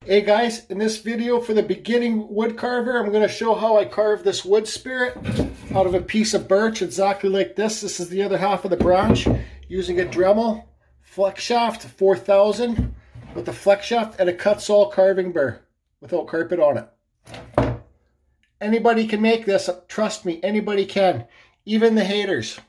Hey guys, in this video for the beginning wood carver, I'm going to show how I carve this wood spirit out of a piece of birch exactly like this. This is the other half of the branch using a Dremel flex shaft 4000 with a flex shaft and a Kutzall carving burr without carpet on it. Anybody can make this, trust me, anybody can, even the haters.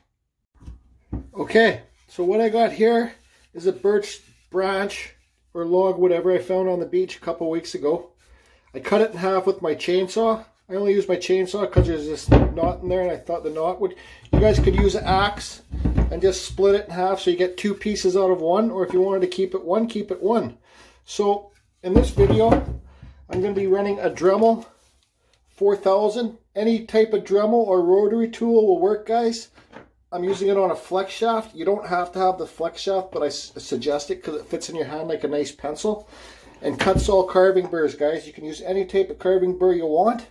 Okay, so what I got here is a birch branch or log, whatever I found on the beach a couple weeks ago. I cut it in half with my chainsaw. I only use my chainsaw because there's this knot in there and I thought the knot would... You guys could use an axe and just split it in half so you get two pieces out of one, or if you wanted to keep it one, keep it one. So in this video, I'm going to be running a Dremel 4000. Any type of Dremel or rotary tool will work, guys. I'm using it on a flex shaft. You don't have to have the flex shaft, but I suggest it because it fits in your hand like a nice pencil. And Kutzall carving burrs, guys. You can use any type of carving burr you want,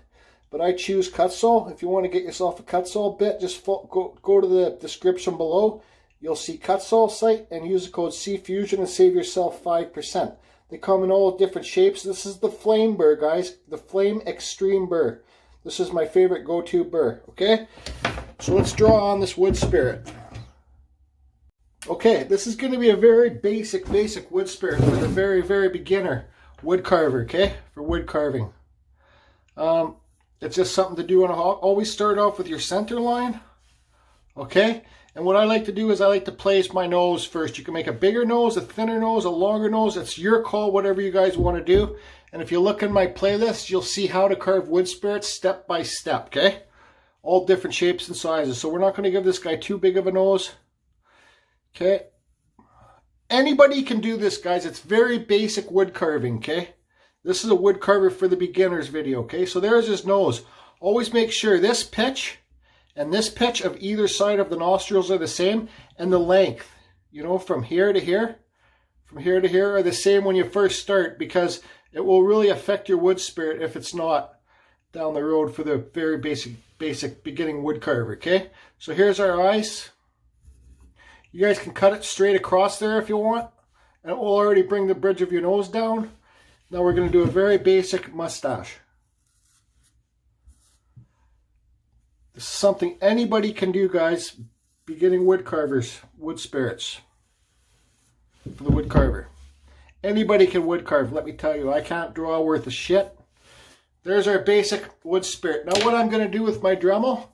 but I choose Kutzall. If you want to get yourself a Kutzall bit, just go to the description below. You'll see Kutzall site and use the code CFusion and save yourself 5%. They come in all different shapes. This is the flame burr, guys. The flame extreme burr. This is my favorite go-to burr, okay? So let's draw on this wood spirit. Okay, this is going to be a very basic wood spirit for the very beginner wood carver, okay? For wood carving. It's just something to do, and always start off with your center line, okay? And what I like to do is I like to place my nose first. You can make a bigger nose, a thinner nose, a longer nose. It's your call, whatever you guys want to do. And if you look in my playlist, you'll see how to carve wood spirits step by step, okay? All different shapes and sizes. So we're not going to give this guy too big of a nose. Okay. Anybody can do this, guys. It's very basic wood carving, okay? This is a wood carver for the beginners video, okay? So there's his nose. Always make sure this pitch and this pitch of either side of the nostrils are the same, and the length, you know, from here to here are the same when you first start, because it will really affect your wood spirit if it's not down the road for the very basic beginning wood carver, okay? So here's our eyes. You guys can cut it straight across there if you want, and it will already bring the bridge of your nose down. Now we're going to do a very basic mustache. This is something anybody can do, guys. Beginning wood carvers, wood spirits for the wood carver. Anybody can wood carve, let me tell you. I can't draw worth a shit. There's our basic wood spirit. Now what I'm going to do with my Dremel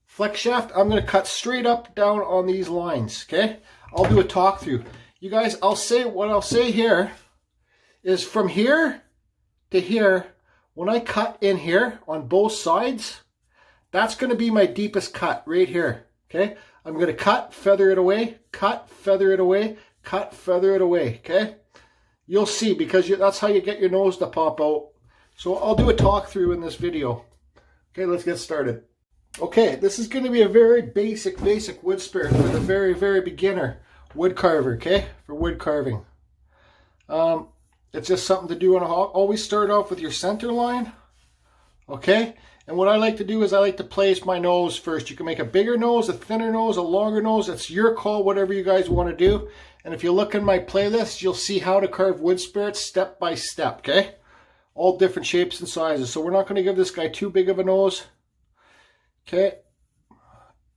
flex shaft, I'm going to cut straight up down on these lines, okay? I'll do a talk through. You guys, what I'll say here is from here to here, when I cut in here on both sides, that's going to be my deepest cut right here, okay? I'm going to cut, feather it away, cut, feather it away, cut, feather it away, okay? You'll see, because that's how you get your nose to pop out. So I'll do a talk through in this video. Okay, let's get started. Okay, this is going to be a very basic wood spirit for the very beginner wood carver, okay? For wood carving. It's just something to do, and always start off with your center line, okay? And what I like to do is I like to place my nose first. You can make a bigger nose, a thinner nose, a longer nose. It's your call, whatever you guys want to do. And if you look in my playlist, you'll see how to carve wood spirits step by step, okay? All different shapes and sizes. So we're not going to give this guy too big of a nose. Okay.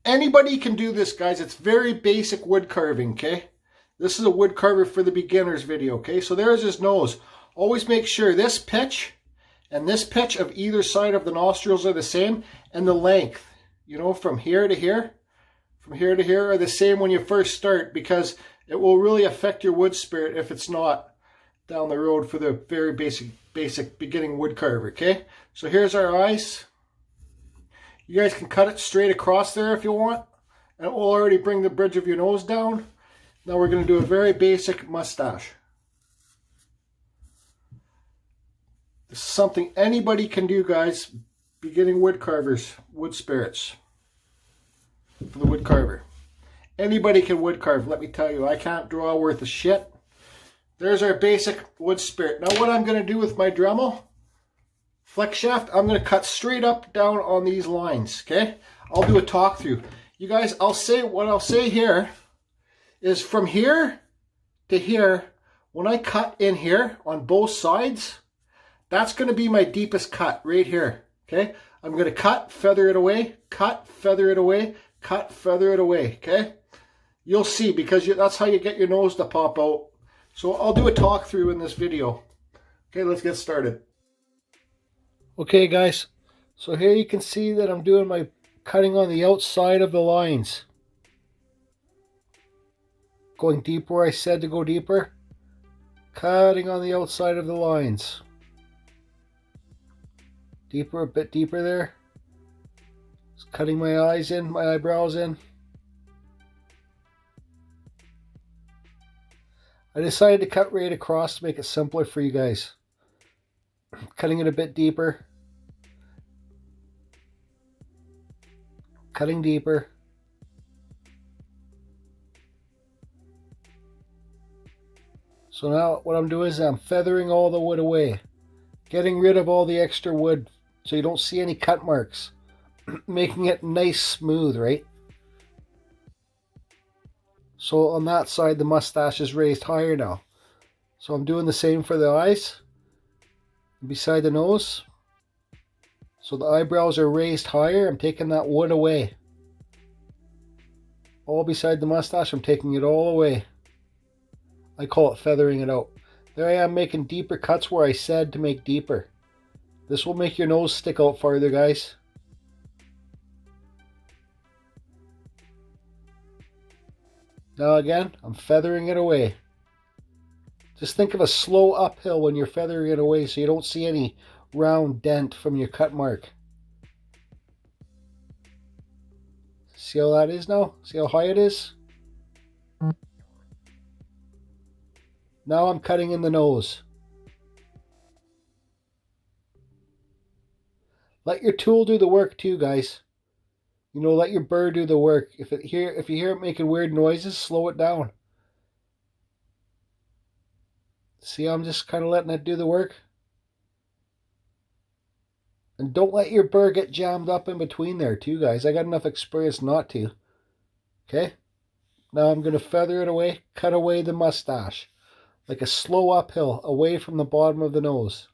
Anybody can do this, guys. It's very basic wood carving, okay? This is a wood carver for the beginners video, okay? So there's his nose. Always make sure this pitch and this pitch of either side of the nostrils are the same, and the length, you know, from here to here are the same when you first start, because it will really affect your wood spirit if it's not down the road for the very basic beginning wood carver, okay? So here's our eyes. You guys can cut it straight across there if you want, and it will already bring the bridge of your nose down. Now we're going to do a very basic mustache. This is something anybody can do, guys. Beginning wood carvers, wood spirits for the wood carver. Anybody can wood carve, let me tell you. I can't draw worth a shit. There's our basic wood spirit. Now what I'm going to do with my Dremel flex shaft, I'm going to cut straight up down on these lines, okay? I'll do a talk through. You guys, what I'll say here is from here to here, when I cut in here on both sides, that's going to be my deepest cut right here. Okay, I'm going to cut, feather it away, cut, feather it away, cut, feather it away. Okay, you'll see, because that's how you get your nose to pop out. So I'll do a talk through in this video. Okay, let's get started. Okay guys, so here you can see that I'm doing my cutting on the outside of the lines. Going deep where I said to go deeper. Cutting on the outside of the lines. Deeper, a bit deeper there. Just cutting my eyes in, my eyebrows in. I decided to cut right across to make it simpler for you guys. Cutting it a bit deeper. Cutting deeper. So now what I'm doing is I'm feathering all the wood away. Getting rid of all the extra wood so you don't see any cut marks. Making it nice smooth, right? So on that side the mustache is raised higher now. So I'm doing the same for the eyes. Beside the nose. So the eyebrows are raised higher. I'm taking that wood away. All beside the mustache, I'm taking it all away. I call it feathering it out. There I am making deeper cuts where I said to make deeper. This will make your nose stick out farther, guys. Now again, I'm feathering it away. Just think of a slow uphill when you're feathering it away so you don't see any round dent from your cut mark. See how that is now? See how high it is? Now I'm cutting in the nose. Let your tool do the work too, guys. You know, let your burr do the work. If you hear it making weird noises, slow it down. See, I'm just kind of letting it do the work. And don't let your burr get jammed up in between there too, guys. I got enough experience not to. Okay? Now I'm going to feather it away, cut away the mustache. Like a slow uphill, away from the bottom of the nose.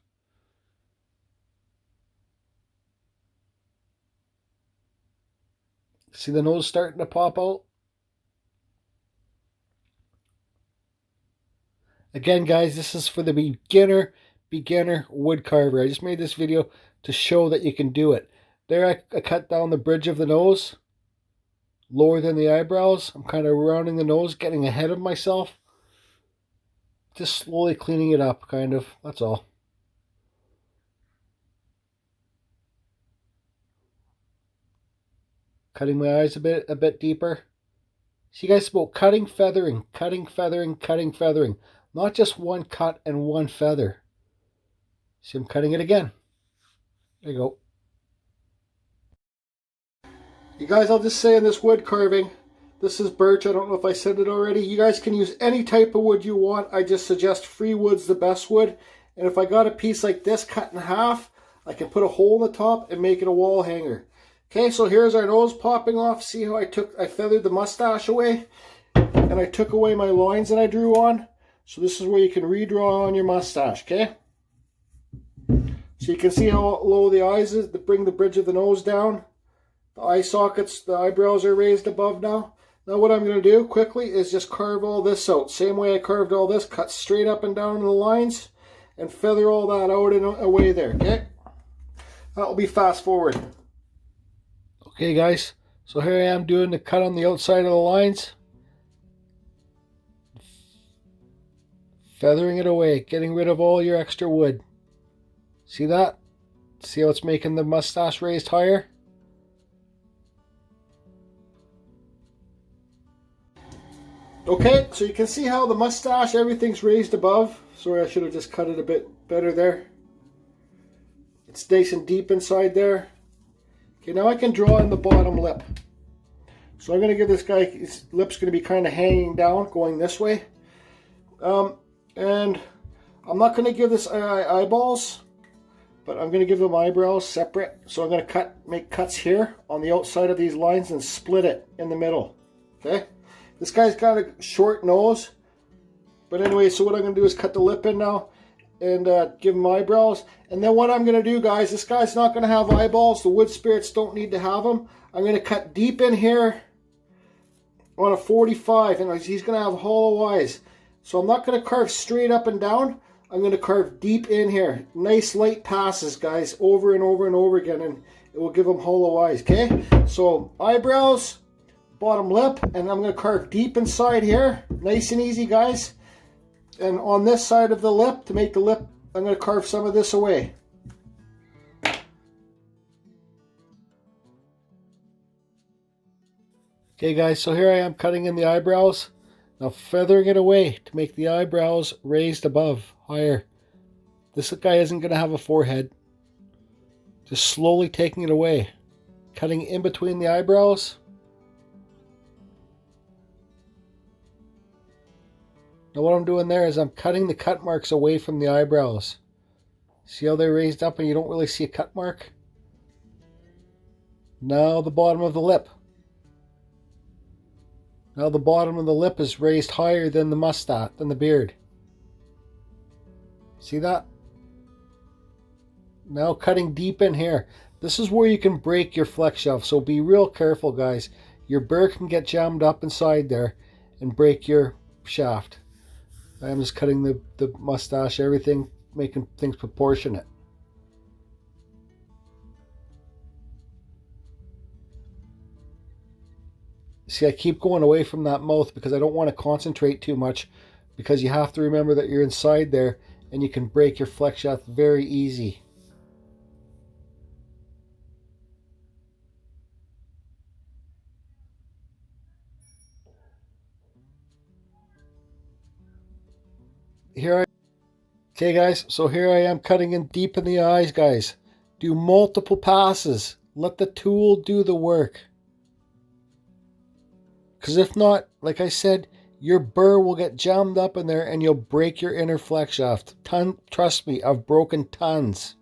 See the nose starting to pop out? Again, guys, this is for the beginner wood carver. I just made this video to show that you can do it. There I cut down the bridge of the nose, lower than the eyebrows. I'm kind of rounding the nose, getting ahead of myself. Just slowly cleaning it up, kind of. That's all. Cutting my eyes a bit deeper. See, guys, about cutting, feathering, cutting, feathering, cutting, feathering. Not just one cut and one feather. See, I'm cutting it again. There you go. You guys, I'll just say in this wood carving, this is birch. I don't know if I said it already. You guys can use any type of wood you want. I just suggest free wood's the best wood. And if I got a piece like this cut in half, I can put a hole in the top and make it a wall hanger. Okay, so here's our nose popping off. See how I feathered the mustache away? And I took away my lines that I drew on. So this is where you can redraw on your mustache, okay? So you can see how low the eyes is to bring the bridge of the nose down. The eye sockets, the eyebrows are raised above now. Now what I'm going to do quickly is just carve all this out. Same way I carved all this, cut straight up and down in the lines and feather all that out and away there, okay? That will be fast forward. Okay guys, so here I am doing the cut on the outside of the lines. Feathering it away, getting rid of all your extra wood. See that? See how it's making the mustache raised higher? Okay, so you can see how the mustache, everything's raised above. Sorry, I should have just cut it a bit better there. It's nice and deep inside there. Okay, now I can draw in the bottom lip. So I'm going to give this guy, his lip's going to be kind of hanging down, going this way. And I'm not going to give this eyeballs, but I'm going to give them eyebrows separate. So I'm going to make cuts here on the outside of these lines and split it in the middle. Okay, this guy's got a short nose, But anyway, so what I'm going to do is cut the lip in now and give him eyebrows. And then what I'm going to do, guys, this guy's not going to have eyeballs. The wood spirits don't need to have them. I'm going to cut deep in here on a 45, and he's going to have hollow eyes. So I'm not going to carve straight up and down. I'm going to carve deep in here. Nice light passes, guys, over and over and over again, and it will give him hollow eyes, okay? So eyebrows, bottom lip, and I'm going to carve deep inside here. Nice and easy, guys. And on this side of the lip, to make the lip, I'm going to carve some of this away. Okay, guys, so here I am cutting in the eyebrows. Now feathering it away to make the eyebrows raised above, higher. This guy isn't going to have a forehead. Just slowly taking it away. Cutting in between the eyebrows. Now what I'm doing there is I'm cutting the cut marks away from the eyebrows. See how they're raised up and you don't really see a cut mark? Now the bottom of the lip. Now the bottom of the lip is raised higher than the mustache, than the beard. See that? Now cutting deep in here. This is where you can break your flex shaft, so be real careful, guys. Your burr can get jammed up inside there and break your shaft. I'm just cutting the mustache, everything, making things proportionate. See, I keep going away from that mouth because I don't want to concentrate too much, because you have to remember that you're inside there and you can break your flex shaft very easy. Okay, guys, so here I am cutting in deep in the eyes, guys. Do multiple passes. Let the tool do the work. Because if not, like I said, your burr will get jammed up in there and you'll break your inner flex shaft. Trust me, I've broken tons.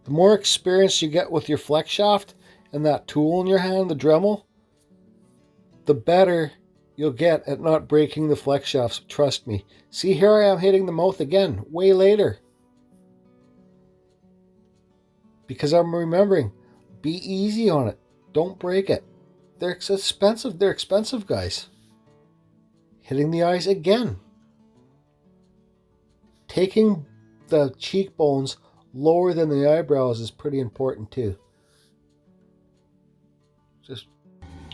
The more experience you get with your flex shaft and that tool in your hand, the Dremel, the better you'll get at not breaking the flex shafts. Trust me. See, here I am hitting the mouth again, way later. Because I'm remembering, be easy on it. Don't break it. They're expensive. They're expensive, guys. Hitting the eyes again. Taking the cheekbones lower than the eyebrows is pretty important too.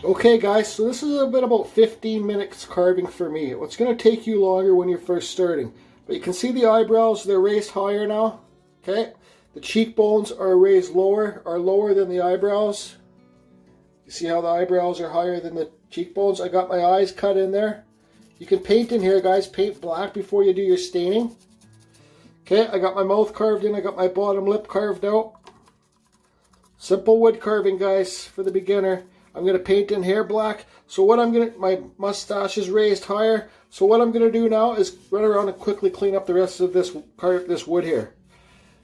Okay, guys, so this has been about 15 minutes carving for me. It's going to take you longer when you're first starting. But you can see the eyebrows, they're raised higher now. Okay? The cheekbones are raised lower than the eyebrows. You see how the eyebrows are higher than the cheekbones? I got my eyes cut in there. You can paint in here, guys. Paint black before you do your staining. Okay, I got my mouth carved in. I got my bottom lip carved out. Simple wood carving, guys, for the beginner. I'm going to paint in here black. So what my mustache is raised higher. So what I'm going to do now is run around and quickly clean up the rest of this wood here.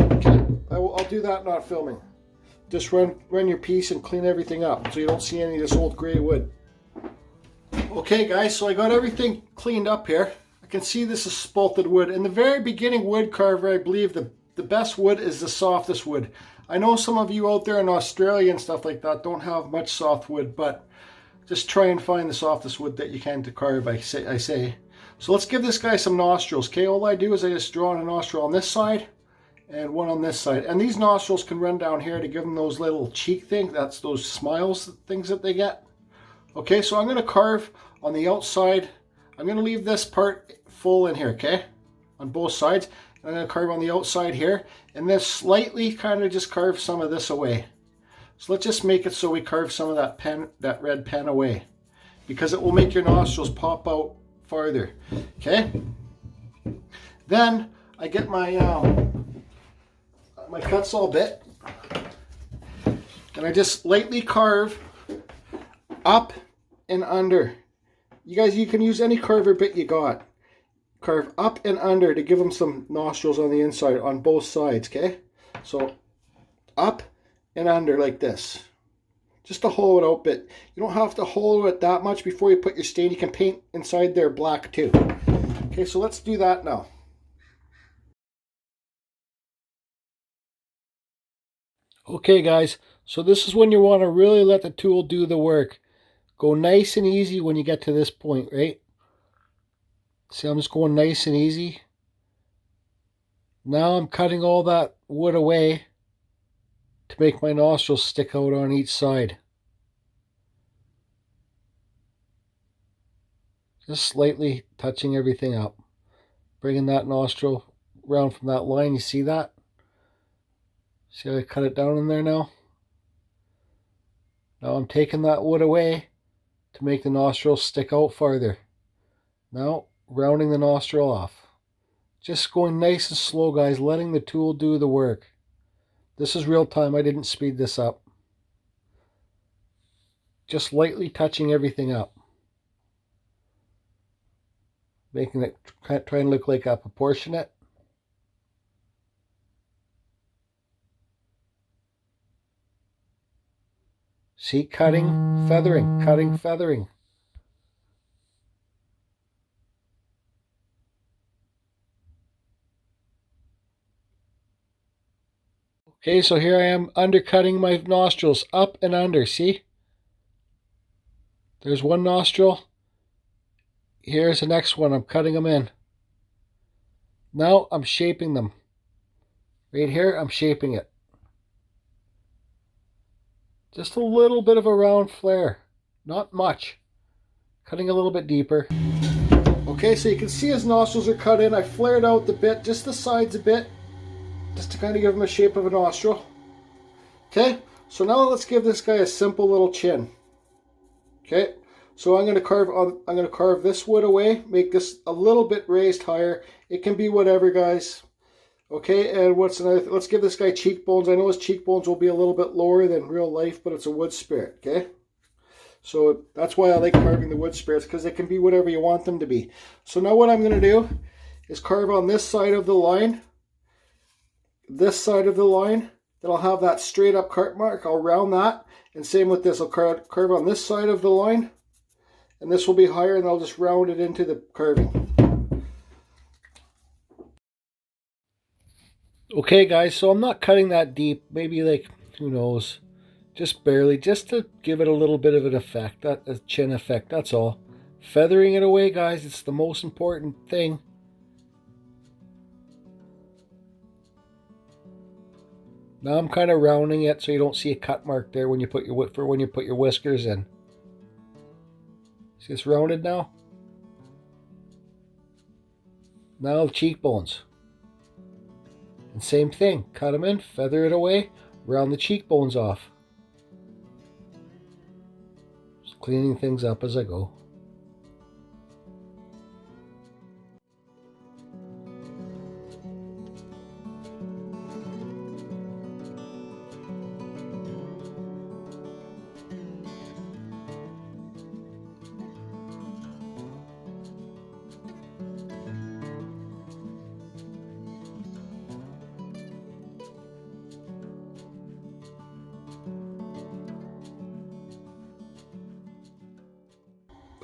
Okay, I'll do that not filming. Just run your piece and clean everything up so you don't see any of this old gray wood. Okay, guys, so I got everything cleaned up here. I can see this is spalted wood. In the very beginning wood carver, I believe the best wood is the softest wood. I know some of you out there in Australia and stuff like that don't have much soft wood, but just try and find the softest wood that you can to carve, I say. So let's give this guy some nostrils, okay? All I do is I just draw on a nostril on this side and one on this side. And these nostrils can run down here to give them those little cheek things. That's those smiles things that they get. Okay, so I'm going to carve on the outside. I'm going to leave this part full in here, okay? On both sides. I'm going to carve on the outside here, and then slightly kind of just carve some of this away. So let's just make it so we carve some of that red pen away, because it will make your nostrils pop out farther. Okay. Then I get my my Kutzall bit, and I just lightly carve up and under. You guys, you can use any carver bit you got. Carve up and under to give them some nostrils on the inside on both sides, okay? So up and under like this. Just to hollow it out a bit. You don't have to hollow it that much before you put your stain. You can paint inside there black too. Okay, so let's do that now. Okay guys, so this is when you want to really let the tool do the work. Go nice and easy when you get to this point, right? See, I'm just going nice and easy. Now I'm cutting all that wood away to make my nostrils stick out on each side. Just slightly touching everything up. Bringing that nostril around from that line, you see that? See how I cut it down in there now? Now I'm taking that wood away to make the nostrils stick out farther. Now rounding the nostril off. Just going nice and slow, guys, letting the tool do the work. This is real time, I didn't speed this up. Just lightly touching everything up. Making it, trying to look like a proportionate. See, cutting, feathering, cutting, feathering. Okay, so here I am undercutting my nostrils, up and under, see? There's one nostril. Here's the next one, I'm cutting them in. Now I'm shaping them. Right here, I'm shaping it. Just a little bit of a round flare, not much. Cutting a little bit deeper. Okay, so you can see his nostrils are cut in. I flared out the bit, just the sides a bit, just to kind of give him a shape of a nostril. Okay, so now let's give this guy a simple little chin. Okay, so I'm going to carve this wood away, make this a little bit raised higher. It can be whatever, guys. Okay, and what's another let's give this guy cheekbones. I know his cheekbones will be a little bit lower than real life, but it's a wood spirit, okay? So that's why I like carving the wood spirits, because they can be whatever you want them to be. So now what I'm going to do is carve on this side of the line, then I'll have that straight up cut mark. I'll round that, and same with this. I'll carve on this side of the line, and this will be higher, and I'll just round it into the carving. Okay guys, so I'm not cutting that deep, maybe like, who knows, just barely, just to give it a little bit of an effect, a chin effect, that's all. Feathering it away, guys, it's the most important thing. Now I'm kind of rounding it so you don't see a cut mark there when you put your whiskers in. See, it's rounded now. Now the cheekbones. And same thing, cut them in, feather it away, round the cheekbones off. Just cleaning things up as I go.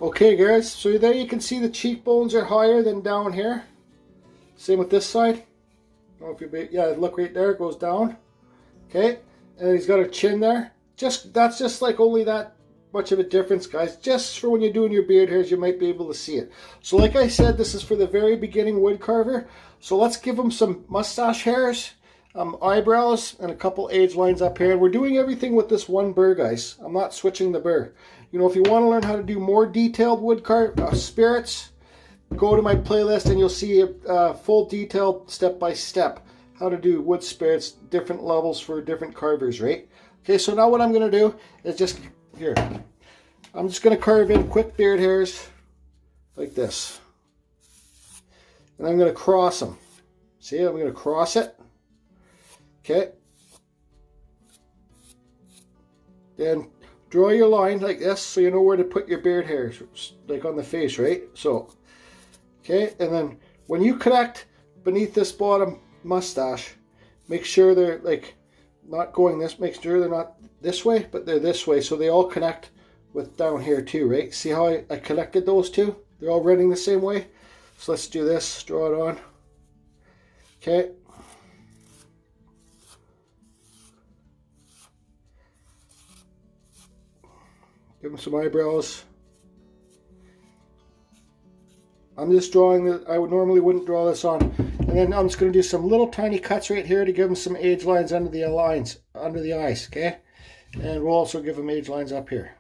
Okay guys, so there you can see the cheekbones are higher than down here. Same with this side. I don't know if you, yeah, look right there, it goes down. Okay, and he's got a chin there. That's just like only that much of a difference, guys. Just for when you're doing your beard hairs, you might be able to see it. So like I said, this is for the very beginning wood carver. So let's give him some mustache hairs, eyebrows, and a couple age lines up here. And we're doing everything with this one burr, guys. I'm not switching the burr. You know, if you want to learn how to do more detailed wood spirits, go to my playlist and you'll see a full detailed step-by-step how to do wood spirits, different levels for different carvers, right? Okay, so now what I'm going to do is just, here, I'm just going to carve in quick beard hairs like this. And I'm going to cross them. See, I'm going to cross it. Okay. Then draw your line like this so you know where to put your beard hairs, like on the face, right? So, okay, and then when you connect beneath this bottom mustache, make sure they're like not going this, make sure they're not this way, but they're this way, so they all connect with down here too, right? See how I connected those two? They're all running the same way. So let's do this, draw it on. Okay. Give them some eyebrows. I'm just drawing that. I would normally wouldn't draw this on. And then I'm just going to do some little tiny cuts right here to give them some age lines under the eyes, okay? And we'll also give them age lines up here.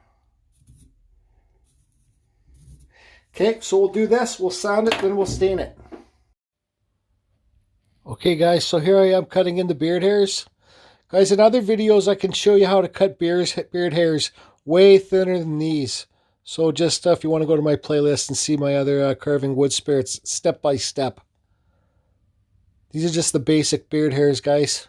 Okay, so we'll do this, we'll sand it, then we'll stain it. Okay guys, so here I am cutting in the beard hairs. Guys, in other videos I can show you how to cut beard hairs way thinner than these. So just if you want to go to my playlist and see my other carving wood spirits step by step. These are just the basic beard hairs, guys.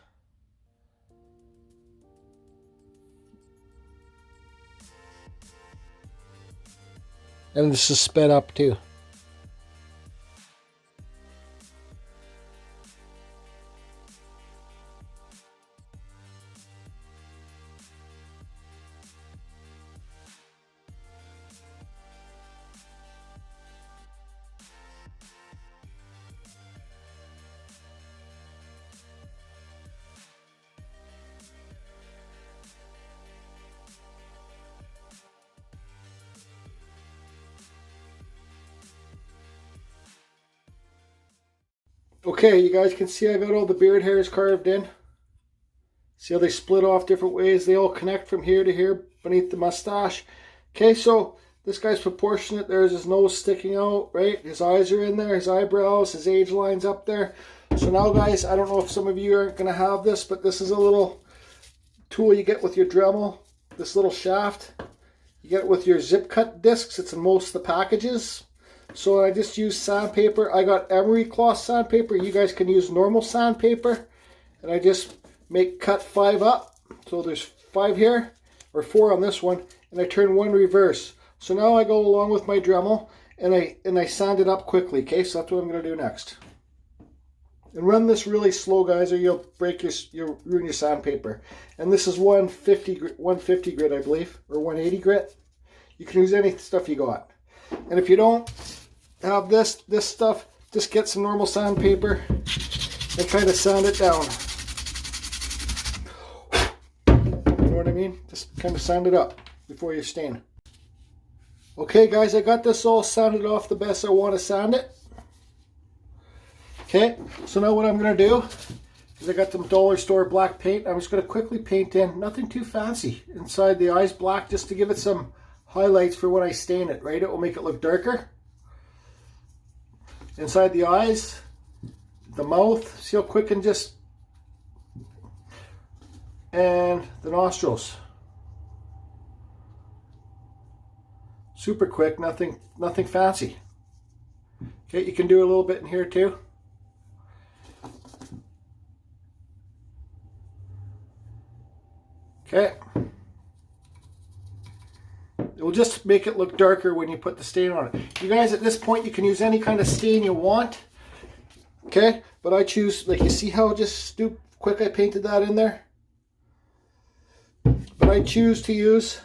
And this is sped up too. Okay, you guys can see I got all the beard hairs carved in. See how they split off different ways? They all connect from here to here beneath the mustache. Okay, so this guy's proportionate. There's his nose sticking out, right? His eyes are in there, his eyebrows, his age line's up there. So now guys, I don't know if some of you aren't going to have this, but this is a little tool you get with your Dremel. This little shaft. You get it with your zip cut discs. It's in most of the packages. So I just use sandpaper. I got emery cloth sandpaper. You guys can use normal sandpaper. And I just cut 5 up. So there's 5 here, or 4 on this one. And I turn 1 reverse. So now I go along with my Dremel and I sand it up quickly. Okay, so that's what I'm going to do next. And run this really slow, guys, or you'll ruin your sandpaper. And this is 150 grit, I believe, or 180 grit. You can use any stuff you got. And if you don't have this stuff, just get some normal sandpaper and kind of sand it down. You know what I mean? Just kind of sand it up before you stain. Okay guys, I got this all sanded off the best I want to sand it. Okay, so now what I'm going to do is I got some dollar store black paint. I'm just going to quickly paint in, nothing too fancy, inside the eyes black, just to give it some highlights for when I stain it, right? It will make it look darker. Inside the eyes, the mouth, see how quick and and the nostrils. Super quick, nothing fancy. Okay, you can do a little bit in here too. Okay. It will just make it look darker when you put the stain on it. You guys, at this point, you can use any kind of stain you want. Okay, but I choose, like, you see how just quick I painted that in there? But I choose to use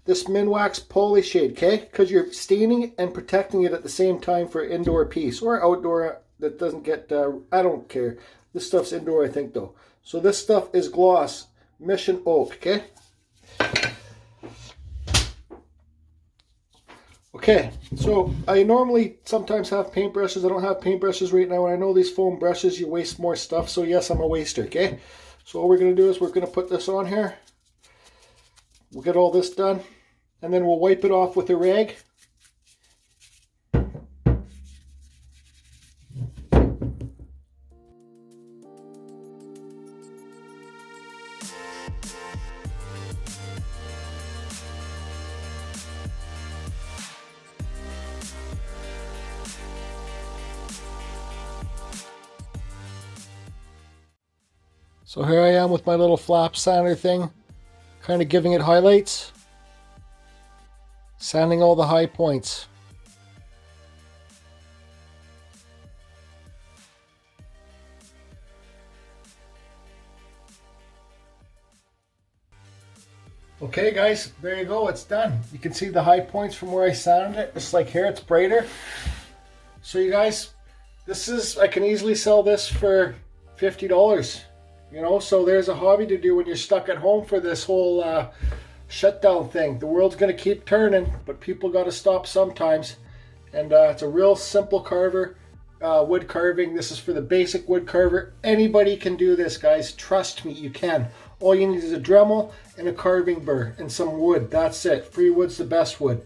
this Minwax Poly shade, okay? Because you're staining and protecting it at the same time for an indoor piece or outdoor that doesn't get, I don't care. This stuff's indoor, I think, though. So this stuff is gloss Mission Oak, okay? Okay, so I normally sometimes have paintbrushes. I don't have paintbrushes right now, and I know these foam brushes, you waste more stuff, so yes, I'm a waster, okay? So what we're going to do is we're going to put this on here. We'll get all this done, and then we'll wipe it off with a rag. So here I am with my little flap sander thing, kind of giving it highlights, sanding all the high points. Okay guys, there you go, it's done. You can see the high points from where I sanded it, just like here, it's brighter. So you guys, I can easily sell this for $50, you know, so there's a hobby to do when you're stuck at home for this whole shutdown thing. The world's gonna keep turning, but people gotta stop sometimes. And it's a real simple carver, wood carving. This is for the basic wood carver. Anybody can do this, guys, trust me, you can. All you need is a Dremel and a carving burr and some wood. That's it. Free wood's the best wood.